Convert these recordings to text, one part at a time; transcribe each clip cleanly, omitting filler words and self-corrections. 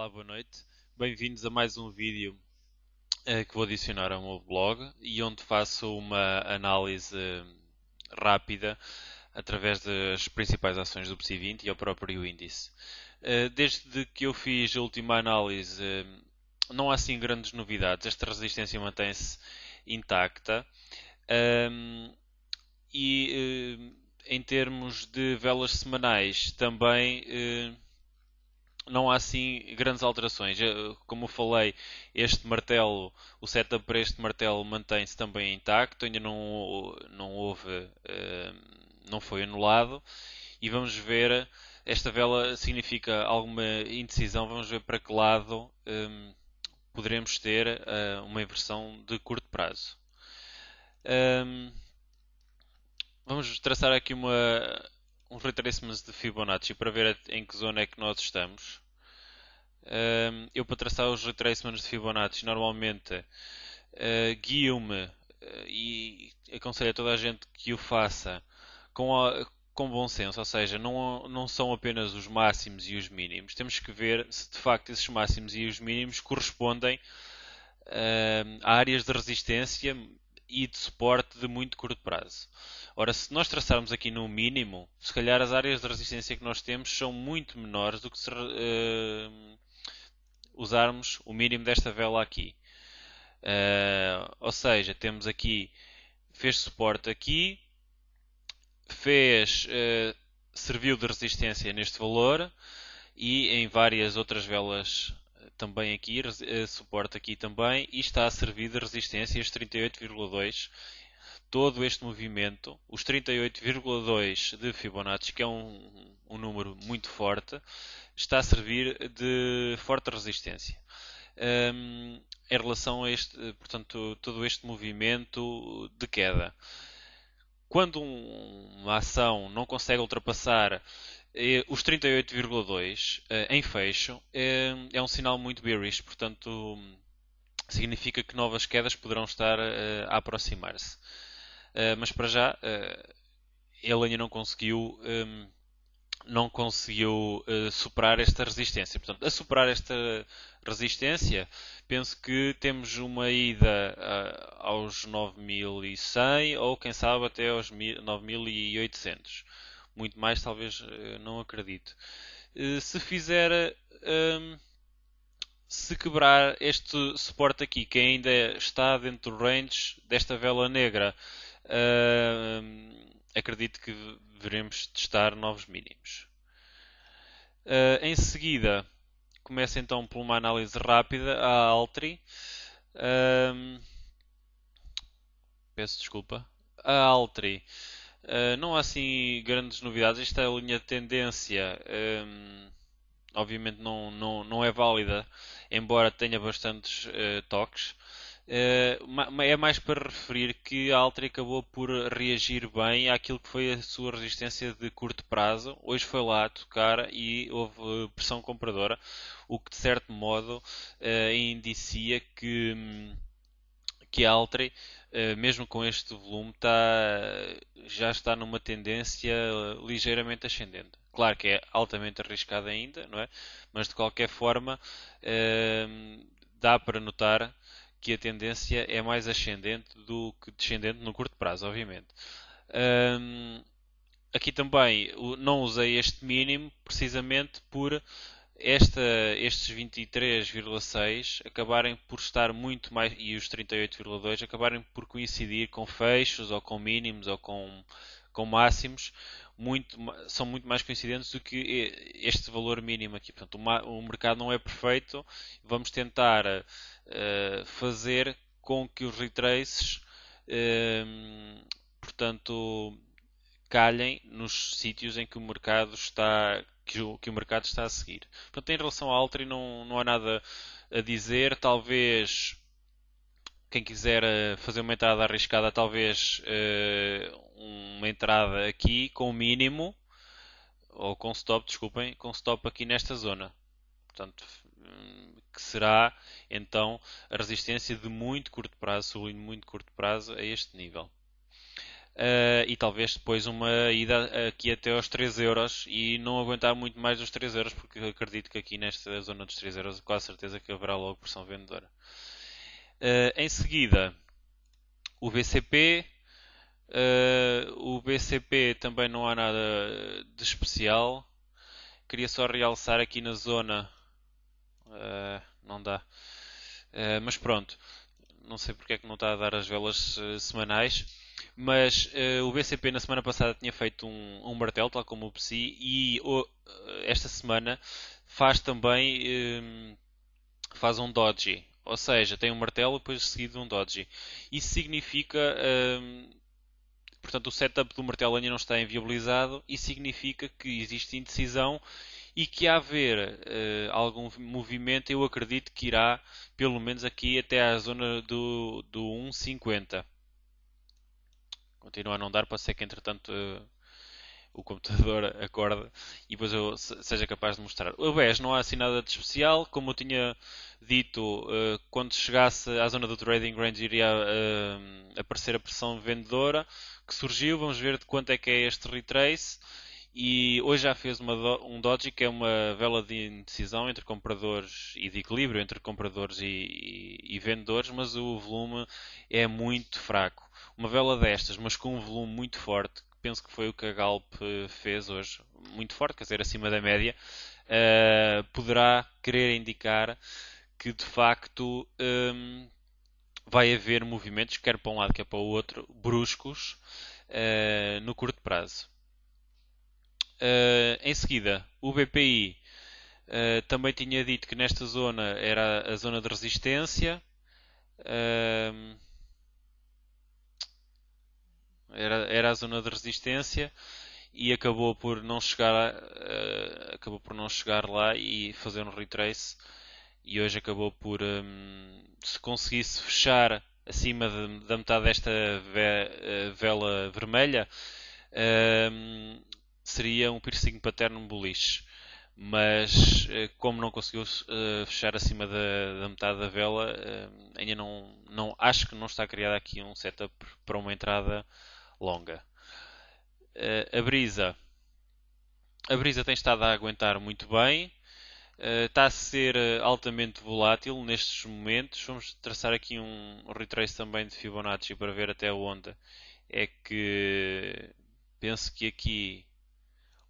Olá, boa noite. Bem-vindos a mais um vídeo que vou adicionar ao meu blog e onde faço uma análise rápida através das principais ações do PSI 20 e ao próprio índice. Desde que eu fiz a última análise, não há assim grandes novidades. Esta resistência mantém-se intacta. Ehm, Em termos de velas semanais, também não há assim grandes alterações. Como eu falei, este martelo, o setup para este martelo mantém-se também intacto, ainda não houve, não foi anulado. E vamos ver, esta vela significa alguma indecisão, vamos ver para que lado poderemos ter uma inversão de curto prazo. Um, Vamos traçar aqui um retracement de Fibonacci para ver em que zona é que nós estamos. Eu para traçar os retracements de Fibonacci normalmente guio-me e aconselho a toda a gente que o faça com bom senso, ou seja, não são apenas os máximos e os mínimos. Temos que ver se de facto esses máximos e os mínimos correspondem a áreas de resistência e de suporte de muito curto prazo. Ora, se nós traçarmos aqui no mínimo, se calhar as áreas de resistência que nós temos são muito menores do que se usarmos o mínimo desta vela aqui. Ou seja, temos aqui, fez suporte aqui, serviu de resistência neste valor e em várias outras velas também aqui, suporte aqui também, e está a servir de resistência este 38,2. Todo este movimento, os 38,2 de Fibonacci, que é um número muito forte, está a servir de forte resistência. Em relação a este, portanto, todo este movimento de queda. Quando uma ação não consegue ultrapassar os 38,2 em fecho, é um sinal muito bearish, portanto, significa que novas quedas poderão estar a aproximar-se. Mas para já, ele ainda não conseguiu superar esta resistência. Portanto, a superar esta resistência, penso que temos uma ida aos 9.100 ou quem sabe até aos 9.800. Muito mais talvez não acredito. Se fizer, se quebrar este suporte aqui, que ainda está dentro do range desta vela negra, acredito que veremos testar novos mínimos. Em seguida, começo então por uma análise rápida à Altri. Um, Peço desculpa. A Altri, não há assim grandes novidades. Esta linha de tendência, obviamente não é válida, embora tenha bastantes toques. É mais para referir que a Altri acabou por reagir bem àquilo que foi a sua resistência de curto prazo. Hoje foi lá a tocar e houve pressão compradora, o que de certo modo indicia que a Altri, mesmo com este volume, já está numa tendência ligeiramente ascendente. Claro que é altamente arriscado ainda, não é? Mas de qualquer forma, dá para notar que a tendência é mais ascendente do que descendente no curto prazo, obviamente. Aqui também não usei este mínimo precisamente por estes 23,6 acabarem por estar muito mais, e os 38,2 acabarem por coincidir com fechos ou com mínimos ou com máximos são muito mais coincidentes do que este valor mínimo aqui. Portanto, o mercado não é perfeito. Vamos tentar fazer com que os retraces, portanto, calhem nos sítios em que o mercado está que o mercado está a seguir. Portanto, em relação à Altri não há nada a dizer. Talvez quem quiser fazer uma entrada arriscada, talvez uma entrada aqui com mínimo ou com stop, desculpem, com stop aqui nesta zona. Portanto, que será então a resistência de muito curto prazo, sublinho muito curto prazo, a este nível. e talvez depois uma ida aqui até aos 3 euros e não aguentar muito mais dos 3 euros, porque acredito que aqui nesta zona dos 3 euros quase certeza que haverá logo pressão vendedora. Em seguida, o BCP. O BCP também não há nada de especial. Queria só realçar aqui na zona. Não dá. Mas pronto, não sei porque é que não está a dar as velas semanais. Mas o BCP na semana passada tinha feito um martelo, tal como o PSI, e esta semana faz também faz um doji. Ou seja, tem um martelo e depois seguido de um doji. Isso significa, portanto, o setup do martelo ainda não está inviabilizado e significa que existe indecisão e que a haver algum movimento, eu acredito que irá pelo menos aqui até à zona do 1,50. Continua a não dar, pode ser que entretanto o computador acorde e depois eu seja capaz de mostrar. O BES não há assim nada de especial, como eu tinha dito, quando chegasse à zona do trading range iria aparecer a pressão vendedora que surgiu, vamos ver de quanto é que é este retrace. E hoje já fez um doji que é uma vela de indecisão entre compradores e de equilíbrio entre compradores e vendedores, mas o volume é muito fraco. Uma vela destas, mas com um volume muito forte, penso que foi o que a Galp fez hoje, muito forte, quer dizer, acima da média, poderá querer indicar que de facto vai haver movimentos, quer para um lado, quer para o outro, bruscos, no curto prazo. Em seguida, o BPI também tinha dito que nesta zona era a zona de resistência. Era a zona de resistência e acabou por não chegar lá e fazer um retrace e hoje acabou por se conseguisse fechar acima da metade desta vela vermelha, seria um piercing pattern bullish, mas como não conseguiu fechar acima da metade da vela, ainda não acho que não está criado aqui um setup para uma entrada longa. A brisa. A brisa tem estado a aguentar muito bem. Está a ser altamente volátil nestes momentos. Vamos traçar aqui um retrace também de Fibonacci para ver até onde é que penso que aqui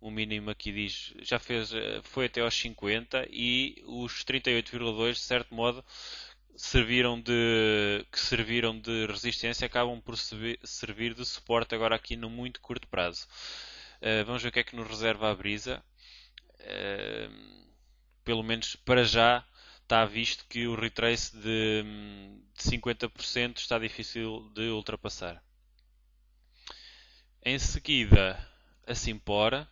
o mínimo aqui diz já fez foi até aos 50 e os 38,2 de certo modo serviram de resistência acabam por servir de suporte agora aqui no muito curto prazo. Vamos ver o que é que nos reserva a brisa. Pelo menos para já está visto que o retrace de 50% está difícil de ultrapassar. Em seguida, a Simpor. A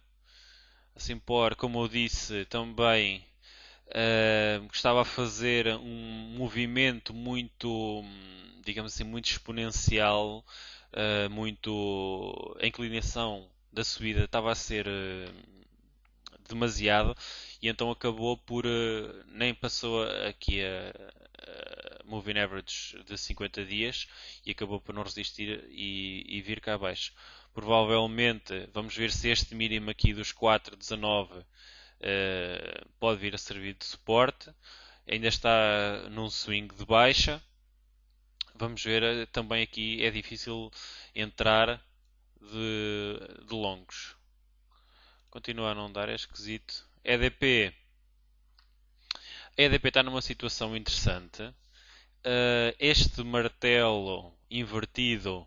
Simpor, como eu disse, também estava a fazer um movimento muito, digamos assim, muito exponencial, muito a inclinação da subida estava a ser demasiado e então acabou por nem passou aqui a moving average de 50 dias e acabou por não resistir e vir cá abaixo. Provavelmente vamos ver se este mínimo aqui dos 4,19 pode vir a servir de suporte. Ainda está num swing de baixa. Vamos ver, também aqui é difícil entrar de longos. Continua a não dar, é esquisito. EDP. A EDP está numa situação interessante. Este martelo invertido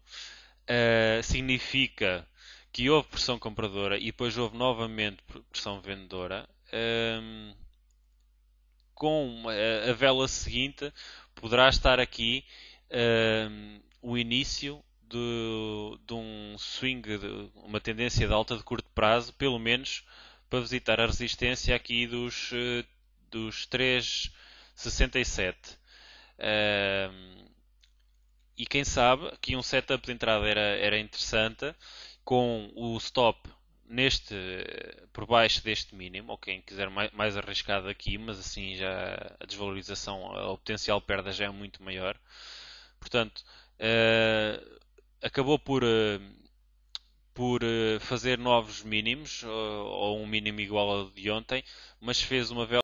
significa que houve pressão compradora e depois houve novamente pressão vendedora. Com a vela seguinte poderá estar aqui o início de um swing, de uma tendência de alta de curto prazo, pelo menos para visitar a resistência aqui dos 3,67. E quem sabe aqui um setup de entrada era interessante com o stop neste por baixo deste mínimo, ou quem quiser mais arriscado aqui, mas assim já a desvalorização, o potencial perda já é muito maior. Portanto, acabou por por fazer novos mínimos, ou um mínimo igual ao de ontem, mas fez uma vela